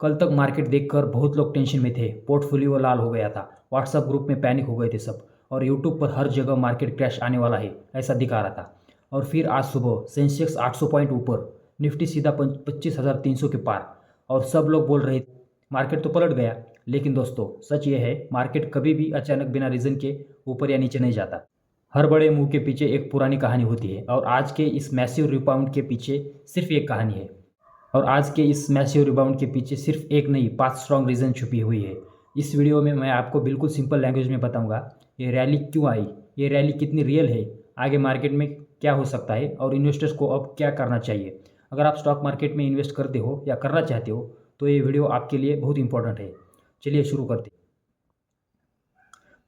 कल तक मार्केट देखकर बहुत लोग टेंशन में थे, पोर्टफोलियो लाल हो गया था, व्हाट्सएप ग्रुप में पैनिक हो गए थे सब, और यूट्यूब पर हर जगह मार्केट क्रैश आने वाला है ऐसा दिखा रहा था। और फिर आज सुबह सेंसेक्स 800 पॉइंट ऊपर, निफ्टी सीधा 25,300 के पार, और सब लोग बोल रहे थे मार्केट तो पलट गया। लेकिन दोस्तों सच ये है, मार्केट कभी भी अचानक बिना रीज़न के ऊपर या नीचे नहीं जाता। हर बड़े मूव के पीछे एक पुरानी कहानी होती है, और आज के इस मैसिव रिबाउंड के पीछे सिर्फ एक कहानी है। और आज के इस मैसिव रिबाउंड के पीछे सिर्फ एक नहीं, 5 स्ट्रॉन्ग रीज़न छुपी हुई है। इस वीडियो में मैं आपको बिल्कुल सिंपल लैंग्वेज में बताऊंगा ये रैली क्यों आई, ये रैली कितनी रियल है, आगे मार्केट में क्या हो सकता है, और इन्वेस्टर्स को अब क्या करना चाहिए। अगर आप स्टॉक मार्केट में इन्वेस्ट करते हो या करना चाहते हो तो ये वीडियो आपके लिए बहुत इंपॉर्टेंट है। चलिए शुरू करते हैं।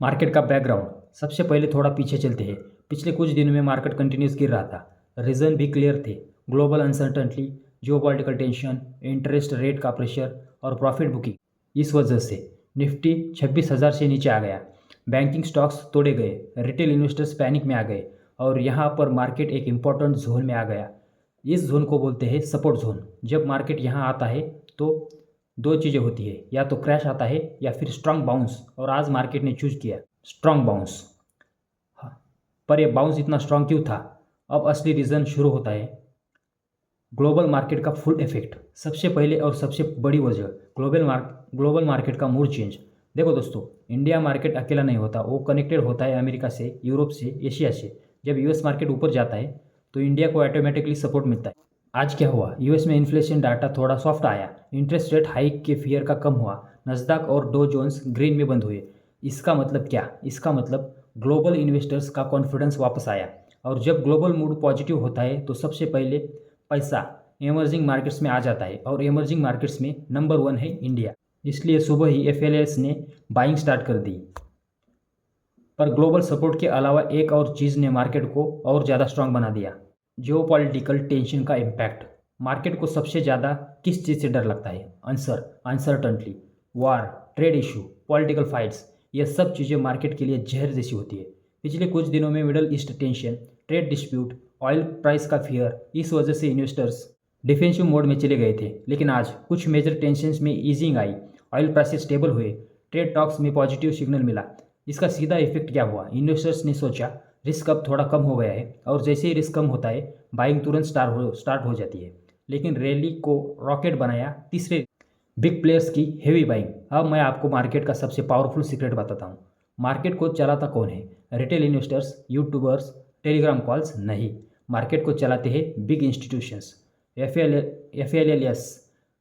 मार्केट का बैकग्राउंड, सबसे पहले थोड़ा पीछे चलते हैं। पिछले कुछ दिनों में मार्केट कंटिन्यूस गिर रहा था, रीज़न भी क्लियर थे। Global uncertainty, geopolitical tension, interest rate का प्रेशर और प्रॉफिट बुकिंग। इस वजह से निफ्टी 26,000 से नीचे आ गया। बैंकिंग स्टॉक्स तोड़े गए, रिटेल इन्वेस्टर्स पैनिक में आ गए, और यहाँ पर मार्केट एक इम्पॉर्टेंट जोन में आ गया। इस जोन को बोलते हैं सपोर्ट जोन। जब मार्केट यहाँ आता है तो दो चीज़ें होती है, या तो क्रैश आता है या फिर स्ट्रांग बाउंस, और आज मार्केट ने चूज किया स्ट्रांग बाउंस। हाँ, पर यह बाउंस इतना स्ट्रांग क्यों था? अब असली रीज़न शुरू होता है। ग्लोबल मार्केट का फुल इफेक्ट। सबसे पहले और सबसे बड़ी वजह ग्लोबल मार्केट का मूड चेंज। देखो दोस्तों, इंडिया मार्केट अकेला नहीं होता, वो कनेक्टेड होता है अमेरिका से, यूरोप से, एशिया से। जब यूएस मार्केट ऊपर जाता है तो इंडिया को ऑटोमेटिकली सपोर्ट मिलता है। आज क्या हुआ? यूएस में इन्फ्लेशन डाटा थोड़ा सॉफ्ट आया, इंटरेस्ट रेट हाइक के फियर का कम हुआ, नस्दक और डो जोन्स ग्रीन में बंद हुए। इसका मतलब क्या? इसका मतलब ग्लोबल इन्वेस्टर्स का कॉन्फिडेंस वापस आया। और जब ग्लोबल मूड पॉजिटिव होता है तो सबसे पहले पैसा इमर्जिंग मार्केट्स में आ जाता है, और इमर्जिंग मार्केट्स में नंबर 1 है इंडिया। इसलिए सुबह ही एफएलएस ने बाइंग स्टार्ट कर दी। पर ग्लोबल सपोर्ट के अलावा एक और चीज़ ने मार्केट को और ज़्यादा स्ट्रांग बना दिया, जियोपॉलिटिकल टेंशन का इम्पैक्ट। मार्केट को सबसे ज़्यादा किस चीज़ से डर लगता है? अनसर्टनटी, वार, ट्रेड इशू, पॉलिटिकल फाइट्स। ये सब चीज़ें मार्केट के लिए जहर जैसी होती है। पिछले कुछ दिनों में middle east tension, trade dispute, oil price का फियर, इस वजह से इन्वेस्टर्स डिफेंसिव मोड में चले गए थे। लेकिन आज कुछ मेजर टेंशंस में ईजिंग आई, ऑयल प्राइसेस स्टेबल हुए, ट्रेड टॉक्स में पॉजिटिव सिग्नल मिला। इसका सीधा इफेक्ट क्या हुआ? इन्वेस्टर्स ने सोचा रिस्क अब थोड़ा कम हो गया है, और जैसे ही रिस्क कम होता है बाइंग तुरंत स्टार्ट हो जाती है। लेकिन रैली को रॉकेट बनाया तीसरे बिग प्लेयर्स की हेवी बाइंग। अब मैं आपको मार्केट का सबसे पावरफुल सीक्रेट बताता हूँ। मार्केट को चलाता कौन है? Retail investors, YouTubers, Telegram calls नहीं। मार्केट को चलाते हैं big institutions, F L S,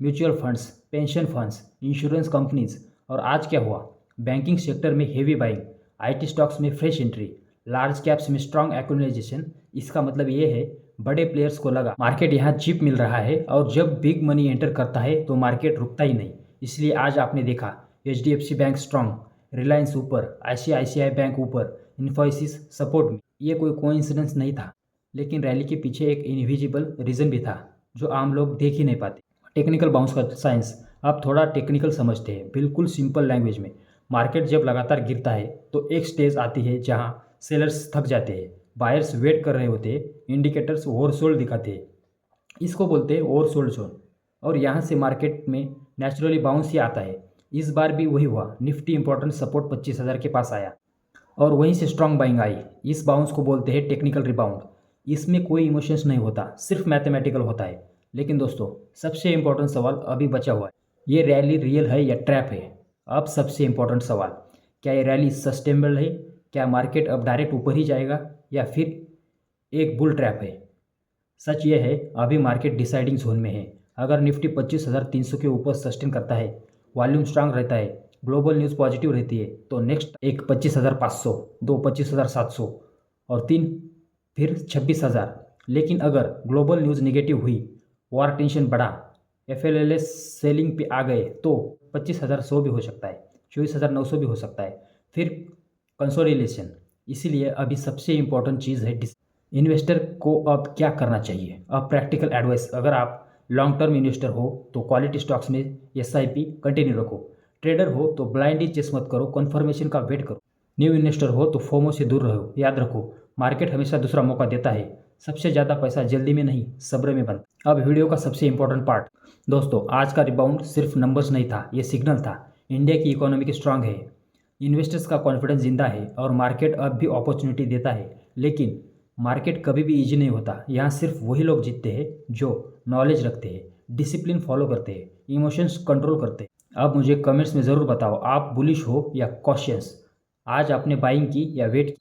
mutual funds, pension funds, insurance companies. और आज क्या हुआ? बैंकिंग सेक्टर में हेवी बाइंग, आईटी स्टॉक्स में फ्रेश एंट्री, लार्ज कैप्स में स्ट्रांग एक्यूमुलेशन। इसका मतलब ये है बड़े प्लेयर्स को लगा मार्केट यहाँ चीप मिल रहा है, और जब बिग मनी एंटर करता है तो मार्केट रुकता ही नहीं। इसलिए आज आपने देखा एचडीएफसी बैंक स्ट्रांग, रिलायंस ऊपर, आईसीआईसीआई बैंक ऊपर, इन्फोसिस सपोर्ट में। ये कोई कोइंसिडेंस नहीं था, लेकिन रैली के पीछे एक इनविजिबल रीज़न भी था जो आम लोग देख ही नहीं पाते। टेक्निकल बाउंस का साइंस। अब थोड़ा टेक्निकल समझते हैं, बिल्कुल सिंपल लैंग्वेज में। मार्केट जब लगातार गिरता है तो एक स्टेज आती है जहां सेलर्स थक जाते हैं, बायर्स वेट कर रहे होते हैं, इंडिकेटर्स ओवरसोल्ड दिखाते हैं। इसको बोलते हैं ओवरसोल्ड जोन, और यहाँ से मार्केट में नेचुरली बाउंस ही आता है। इस बार भी वही हुआ। निफ्टी इंपॉर्टेंट सपोर्ट 25,000 के पास आया, और वहीं से स्ट्रांग बाइंग आई। इस बाउंस को बोलते हैं टेक्निकल रिबाउंड। इसमें कोई इमोशंस नहीं होता, सिर्फ मैथमेटिकल होता है। लेकिन दोस्तों सबसे इंपॉर्टेंट सवाल अभी बचा हुआ है, ये रैली रियल है या ट्रैप है? अब सबसे इंपॉर्टेंट सवाल, क्या ये रैली सस्टेनेबल है? क्या मार्केट अब डायरेक्ट ऊपर ही जाएगा, या फिर एक बुल ट्रैप है? सच ये है, अभी मार्केट डिसाइडिंग जोन में है। अगर निफ्टी 25,300 के ऊपर सस्टेन करता है, वॉल्यूम स्ट्रांग रहता है, ग्लोबल न्यूज़ पॉजिटिव रहती है, तो नेक्स्ट एक 25,500, दो 25,700, और तीन फिर 26,000। लेकिन अगर ग्लोबल न्यूज़ निगेटिव हुई, वॉर टेंशन बढ़ा, एफएलएस सेलिंग पे आ गए, तो 25,100 भी हो सकता है, 24,900 भी हो सकता है, फिर कंसोलिडेशन। इसीलिए अभी सबसे इंपॉर्टेंट चीज़ है इन्वेस्टर को अब क्या करना चाहिए। अब प्रैक्टिकल एडवाइस, अगर आप लॉन्ग टर्म इन्वेस्टर हो तो क्वालिटी स्टॉक्स में एसआईपी कंटिन्यू रखो। ट्रेडर हो तो ब्लाइंडली चेस मत करो, कन्फर्मेशन का वेट करो। न्यू इन्वेस्टर हो तो फोमो से दूर रहो। याद रखो, मार्केट हमेशा दूसरा मौका देता है, सबसे ज़्यादा पैसा जल्दी में नहीं सब्र में बनता। अब वीडियो का सबसे इंपॉर्टेंट पार्ट। दोस्तों आज का रिबाउंड सिर्फ नंबर्स नहीं था, ये सिग्नल था। इंडिया की इकोनॉमी स्ट्रांग है, इन्वेस्टर्स का कॉन्फिडेंस जिंदा है और मार्केट अब भी अपॉर्चुनिटी देता है। लेकिन मार्केट कभी भी इजी नहीं होता। यहाँ सिर्फ वही लोग जीतते हैं जो नॉलेज रखते हैं, डिसिप्लिन फॉलो करते हैं, इमोशंस कंट्रोल करते हैं। अब मुझे कमेंट्स में ज़रूर बताओ आप बुलिश हो या कॉशियस। आज आपने बाइंग की या वेट की?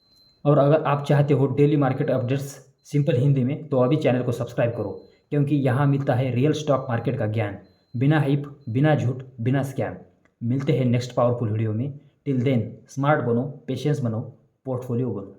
और अगर आप चाहते हो daily market updates simple Hindi में तो अभी चैनल को सब्सक्राइब करो, क्योंकि यहाँ मिलता है रियल स्टॉक मार्केट का ज्ञान, बिना हाइप, बिना झूठ, बिना स्कैम। मिलते हैं नेक्स्ट पावरफुल वीडियो में। टिल देन स्मार्ट बनो, पेशेंस बनो, पोर्टफोलियो बनो।